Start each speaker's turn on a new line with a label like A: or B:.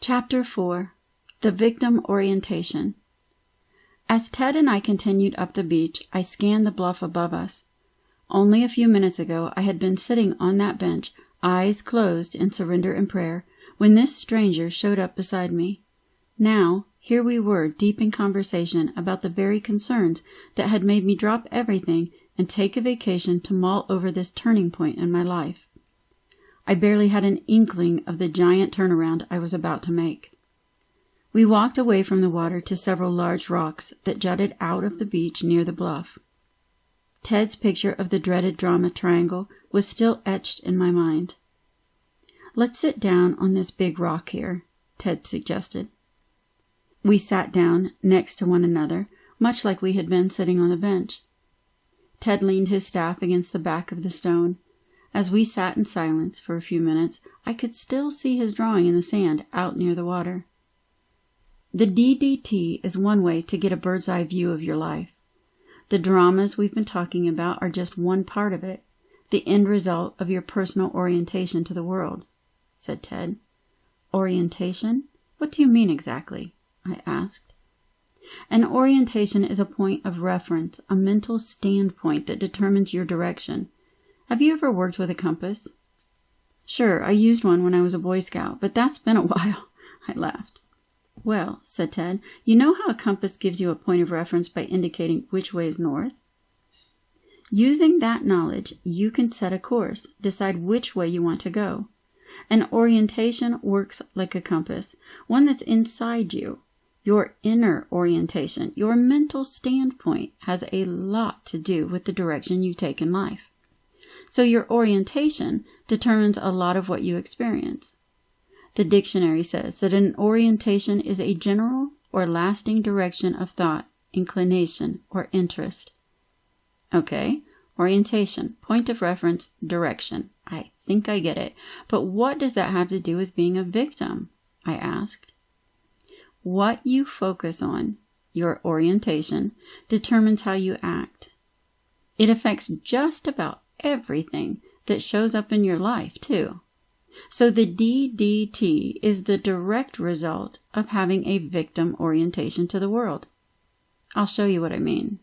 A: Chapter 4. The Victim Orientation. As Ted and I continued up the beach, I scanned the bluff above us. Only a few minutes ago I had been sitting on that bench, eyes closed in surrender and prayer, when this stranger showed up beside me. Now, here we were deep in conversation about the very concerns that had made me drop everything and take a vacation to mull over this turning point in my life. I barely had an inkling of the giant turnaround I was about to make. We walked away from the water to several large rocks that jutted out of the beach near the bluff. Ted's picture of the dreaded drama triangle was still etched in my mind. "Let's sit down on this big rock here," Ted suggested. We sat down next to one another, much like we had been sitting on a bench. Ted leaned his staff against the back of the stone. As we sat in silence for a few minutes, I could still see his drawing in the sand out near the water. The DDT is one way to get a bird's-eye view of your life. The dramas we've been talking about are just one part of it, the end result of your personal orientation to the world," said Ted. "Orientation? What do you mean exactly?" I asked. "An orientation is a point of reference, a mental standpoint that determines your direction. Have you ever worked with a compass?" "Sure, I used one when I was a Boy Scout, but that's been a while," I laughed. "Well," said Ted, "you know how a compass gives you a point of reference by indicating which way is north? Using that knowledge, you can set a course, decide which way you want to go. An orientation works like a compass, one that's inside you. Your inner orientation, your mental standpoint, has a lot to do with the direction you take in life. So your orientation determines a lot of what you experience. The dictionary says that an orientation is a general or lasting direction of thought, inclination, or interest." Okay, orientation, point of reference, direction. I think I get it. But what does that have to do with being a victim? I asked. What you focus on, your orientation, determines how you act. It affects just about everything that shows up in your life, too. So the DDT is the direct result of having a victim orientation to the world. I'll show you what I mean.